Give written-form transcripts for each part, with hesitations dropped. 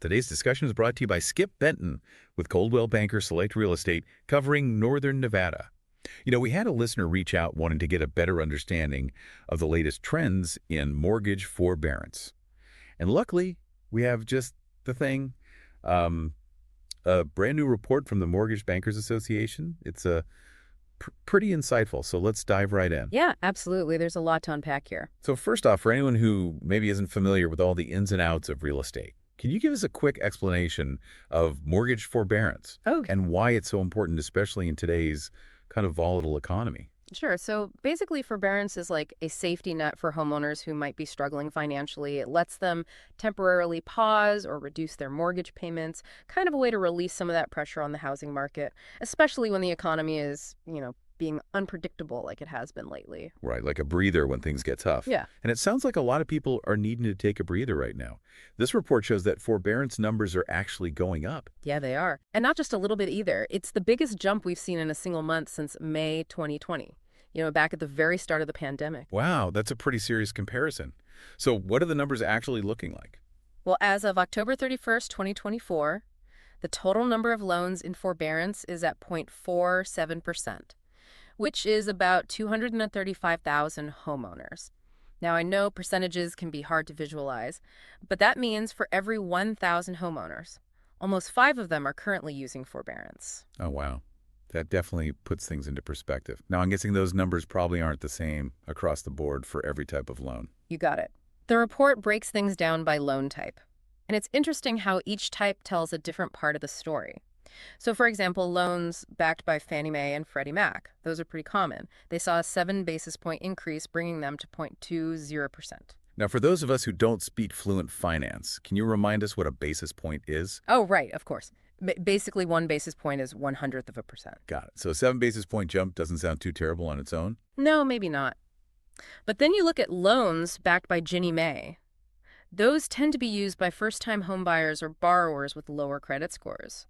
Today's discussion is brought to you by Skip Benton with Coldwell Banker Select Real Estate covering Northern Nevada. We had a listener reach out wanting to get a better understanding of the latest trends in mortgage forbearance. And luckily, we have just the thing, a brand new report from the Mortgage Bankers Association. It's pretty insightful, so let's dive right in. Yeah, absolutely. There's a lot to unpack here. So first off, for anyone who maybe isn't familiar with all the ins and outs of real estate, can you give us a quick explanation of mortgage forbearance and why it's so important, especially in today's kind of volatile economy? Sure. So basically, forbearance is like a safety net for homeowners who might be struggling financially. It lets them temporarily pause or reduce their mortgage payments, kind of a way to release some of that pressure on the housing market, especially when the economy is, being unpredictable like it has been lately. Right, like a breather when things get tough. Yeah. And it sounds like a lot of people are needing to take a breather right now. This report shows that forbearance numbers are actually going up. Yeah, they are. And not just a little bit either. It's the biggest jump we've seen in a single month since May 2020, back at the very start of the pandemic. Wow, that's a pretty serious comparison. So what are the numbers actually looking like? Well, as of October 31st, 2024, the total number of loans in forbearance is at 0.47%, which is about 235,000 homeowners. Now, I know percentages can be hard to visualize, but that means for every 1,000 homeowners, almost 5 of them are currently using forbearance. Oh, wow. That definitely puts things into perspective. Now, I'm guessing those numbers probably aren't the same across the board for every type of loan. You got it. The report breaks things down by loan type. And it's interesting how each type tells a different part of the story. So, for example, loans backed by Fannie Mae and Freddie Mac, those are pretty common. They saw a 7 basis point increase, bringing them to 0.20%. Now, for those of us who don't speak fluent finance, can you remind us what a basis point is? Oh, right, of course. Basically, 1 basis point is 1/100%. Got it. So a 7 basis point jump doesn't sound too terrible on its own? No, maybe not. But then you look at loans backed by Ginnie Mae. Those tend to be used by first-time homebuyers or borrowers with lower credit scores.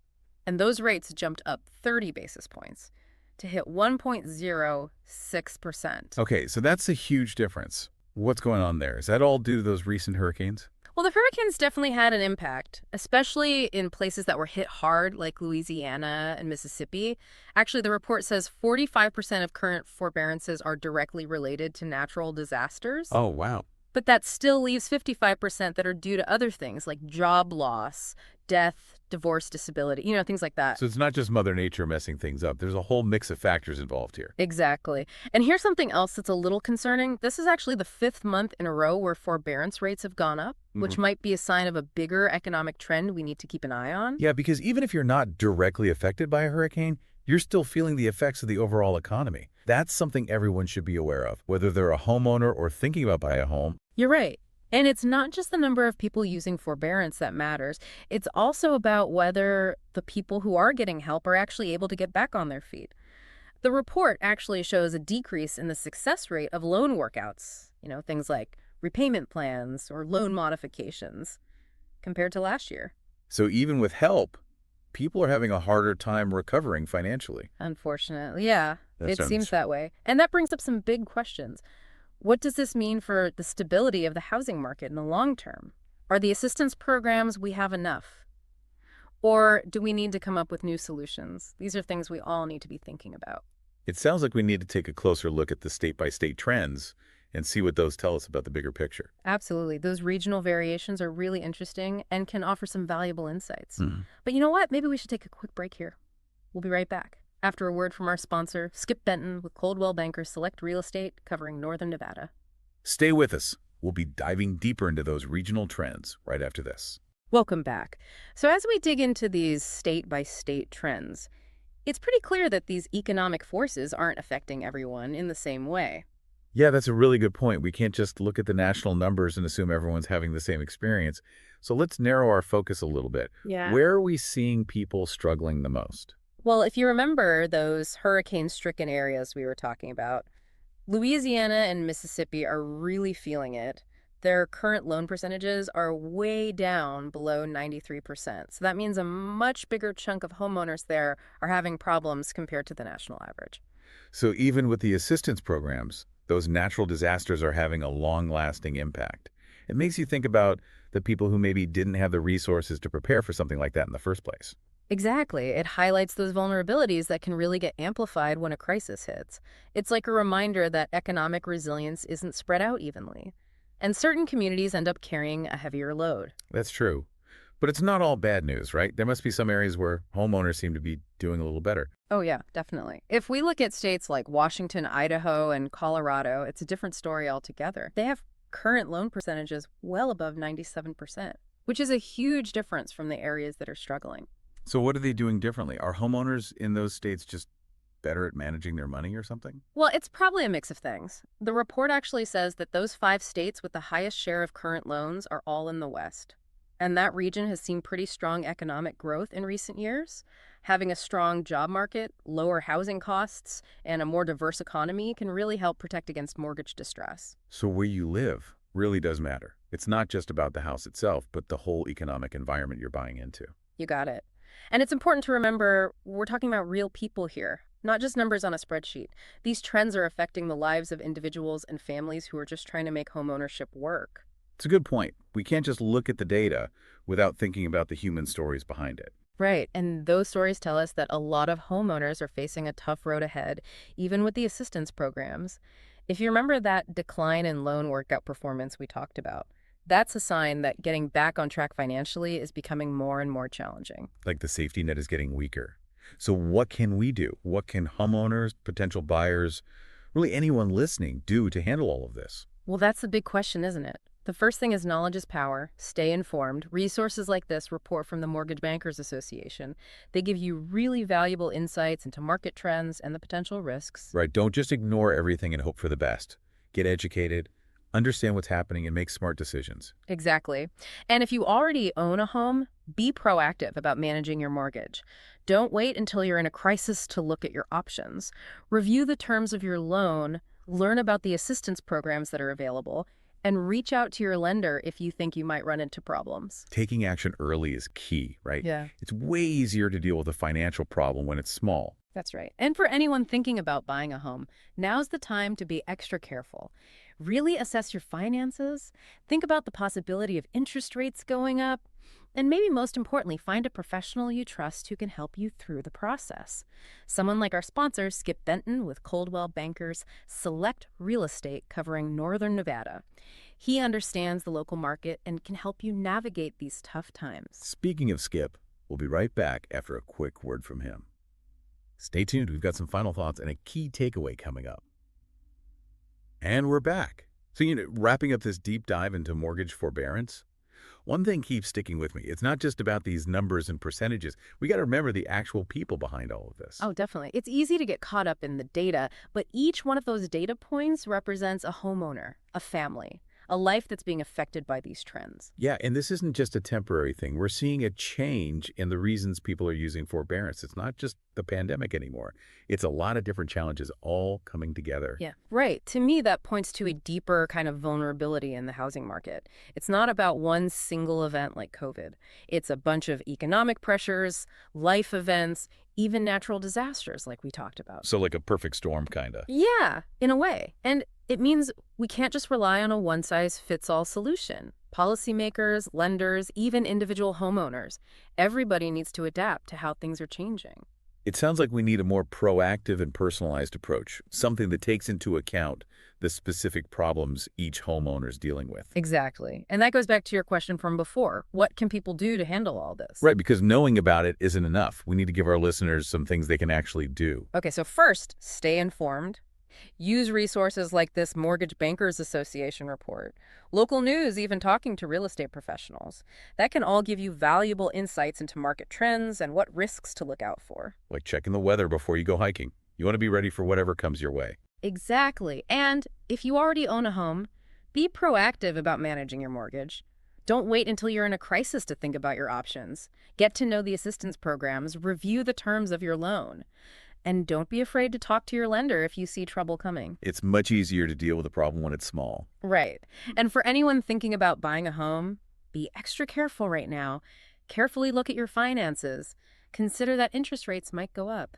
And those rates jumped up 30 basis points to hit 1.06%. Okay, so that's a huge difference. What's going on there? Is that all due to those recent hurricanes? Well, the hurricanes definitely had an impact, especially in places that were hit hard, like Louisiana and Mississippi. Actually, the report says 45% of current forbearances are directly related to natural disasters. Oh, wow. But that still leaves 55% that are due to other things like job loss, death, divorce, disability, things like that. So it's not just Mother Nature messing things up. There's a whole mix of factors involved here. Exactly. And here's something else that's a little concerning. This is actually the 5th month in a row where forbearance rates have gone up, which might be a sign of a bigger economic trend we need to keep an eye on. Yeah, because even if you're not directly affected by a hurricane, you're still feeling the effects of the overall economy. That's something everyone should be aware of, whether they're a homeowner or thinking about buying a home. You're right. And it's not just the number of people using forbearance that matters. It's also about whether the people who are getting help are actually able to get back on their feet. The report actually shows a decrease in the success rate of loan workouts, things like repayment plans or loan modifications compared to last year. So even with help, people are having a harder time recovering financially. Unfortunately, yeah, That it sounds- seems that way. And that brings up some big questions. What does this mean for the stability of the housing market in the long term? Are the assistance programs we have enough? Or do we need to come up with new solutions? These are things we all need to be thinking about. It sounds like we need to take a closer look at the state-by-state trends and see what those tell us about the bigger picture. Absolutely. Those regional variations are really interesting and can offer some valuable insights. But you know what? Maybe we should take a quick break here. We'll be right back after a word from our sponsor, Skip Benton with Coldwell Banker Select Real Estate covering Northern Nevada. Stay with us. We'll be diving deeper into those regional trends right after this. Welcome back. So as we dig into these state-by-state trends, it's pretty clear that these economic forces aren't affecting everyone in the same way. Yeah, that's a really good point. We can't just look at the national numbers and assume everyone's having the same experience. So let's narrow our focus a little bit. Yeah. Where are we seeing people struggling the most? Well, if you remember those hurricane-stricken areas we were talking about, Louisiana and Mississippi are really feeling it. Their current loan percentages are way down below 93%. So that means a much bigger chunk of homeowners there are having problems compared to the national average. So even with the assistance programs, those natural disasters are having a long-lasting impact. It makes you think about the people who maybe didn't have the resources to prepare for something like that in the first place. Exactly. It highlights those vulnerabilities that can really get amplified when a crisis hits. It's like a reminder that economic resilience isn't spread out evenly. And certain communities end up carrying a heavier load. That's true. But it's not all bad news, right? There must be some areas where homeowners seem to be doing a little better. Oh, yeah, definitely. If we look at states like Washington, Idaho, and Colorado, it's a different story altogether. They have current loan percentages well above 97%, which is a huge difference from the areas that are struggling. So what are they doing differently? Are homeowners in those states just better at managing their money or something? Well, it's probably a mix of things. The report actually says that those 5 states with the highest share of current loans are all in the West. And that region has seen pretty strong economic growth in recent years. Having a strong job market, lower housing costs, and a more diverse economy can really help protect against mortgage distress. So where you live really does matter. It's not just about the house itself, but the whole economic environment you're buying into. You got it. And it's important to remember we're talking about real people here, not just numbers on a spreadsheet. These trends are affecting the lives of individuals and families who are just trying to make homeownership work. It's a good point. We can't just look at the data without thinking about the human stories behind it. Right, and those stories tell us that a lot of homeowners are facing a tough road ahead, even with the assistance programs. If you remember that decline in loan workout performance we talked about, that's a sign that getting back on track financially is becoming more and more challenging. Like the safety net is getting weaker. So what can we do? What can homeowners, potential buyers, really anyone listening do to handle all of this? Well, that's the big question, isn't it? The first thing is knowledge is power. Stay informed. Resources like this report from the Mortgage Bankers Association. They give you really valuable insights into market trends and the potential risks. Right, don't just ignore everything and hope for the best. Get educated, understand what's happening, and make smart decisions. Exactly. And if you already own a home, be proactive about managing your mortgage. Don't wait until you're in a crisis to look at your options. Review the terms of your loan, learn about the assistance programs that are available, and reach out to your lender if you think you might run into problems. Taking action early is key, right? Yeah. It's way easier to deal with a financial problem when it's small. That's right. And for anyone thinking about buying a home, now's the time to be extra careful. Really assess your finances, think about the possibility of interest rates going up, and maybe most importantly, find a professional you trust who can help you through the process. Someone like our sponsor, Skip Benton with Coldwell Bankers Select Real Estate covering Northern Nevada. He understands the local market and can help you navigate these tough times. Speaking of Skip, we'll be right back after a quick word from him. Stay tuned. We've got some final thoughts and a key takeaway coming up. And we're back. So, wrapping up this deep dive into mortgage forbearance, one thing keeps sticking with me. It's not just about these numbers and percentages. We got to remember the actual people behind all of this. Oh, definitely. It's easy to get caught up in the data, but each one of those data points represents a homeowner, a family, a life that's being affected by these trends. Yeah, and this isn't just a temporary thing. We're seeing a change in the reasons people are using forbearance. It's not just the pandemic anymore. It's a lot of different challenges all coming together. Yeah, right. To me, that points to a deeper kind of vulnerability in the housing market. It's not about one single event like COVID. It's a bunch of economic pressures, life events, even natural disasters like we talked about. So like a perfect storm, kind of. Yeah, in a way. And it means we can't just rely on a one-size-fits-all solution. Policymakers, lenders, even individual homeowners, everybody needs to adapt to how things are changing. It sounds like we need a more proactive and personalized approach, something that takes into account the specific problems each homeowner is dealing with. Exactly. And that goes back to your question from before. What can people do to handle all this? Right, because knowing about it isn't enough. We need to give our listeners some things they can actually do. Okay, so first, stay informed. Use resources like this Mortgage Bankers Association report, local news, even talking to real estate professionals. That can all give you valuable insights into market trends and what risks to look out for. Like checking the weather before you go hiking. You want to be ready for whatever comes your way. Exactly. And if you already own a home, be proactive about managing your mortgage. Don't wait until you're in a crisis to think about your options. Get to know the assistance programs, review the terms of your loan. And don't be afraid to talk to your lender if you see trouble coming. It's much easier to deal with a problem when it's small. Right. And for anyone thinking about buying a home, be extra careful right now. Carefully look at your finances. Consider that interest rates might go up.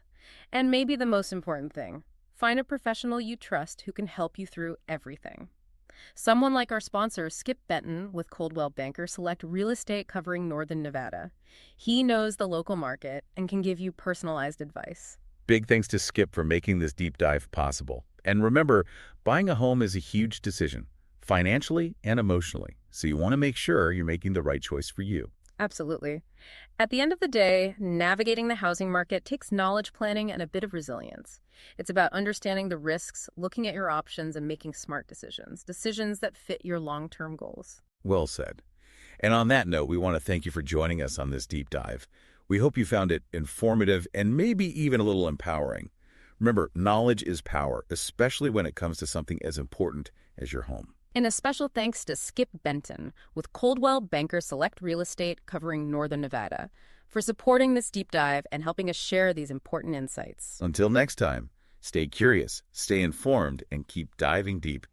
And maybe the most important thing, find a professional you trust who can help you through everything. Someone like our sponsor, Skip Benton with Coldwell Banker Select Real Estate covering Northern Nevada. He knows the local market and can give you personalized advice. Big thanks to Skip for making this deep dive possible. And remember, buying a home is a huge decision, financially and emotionally. So you want to make sure you're making the right choice for you. Absolutely. At the end of the day, navigating the housing market takes knowledge planning and a bit of resilience. It's about understanding the risks, looking at your options, and making smart decisions, decisions that fit your long-term goals. Well said. And on that note, we want to thank you for joining us on this deep dive. We hope you found it informative and maybe even a little empowering. Remember, knowledge is power, especially when it comes to something as important as your home. And a special thanks to Skip Benton with Coldwell Banker Select Real Estate covering Northern Nevada for supporting this deep dive and helping us share these important insights. Until next time, stay curious, stay informed, and keep diving deep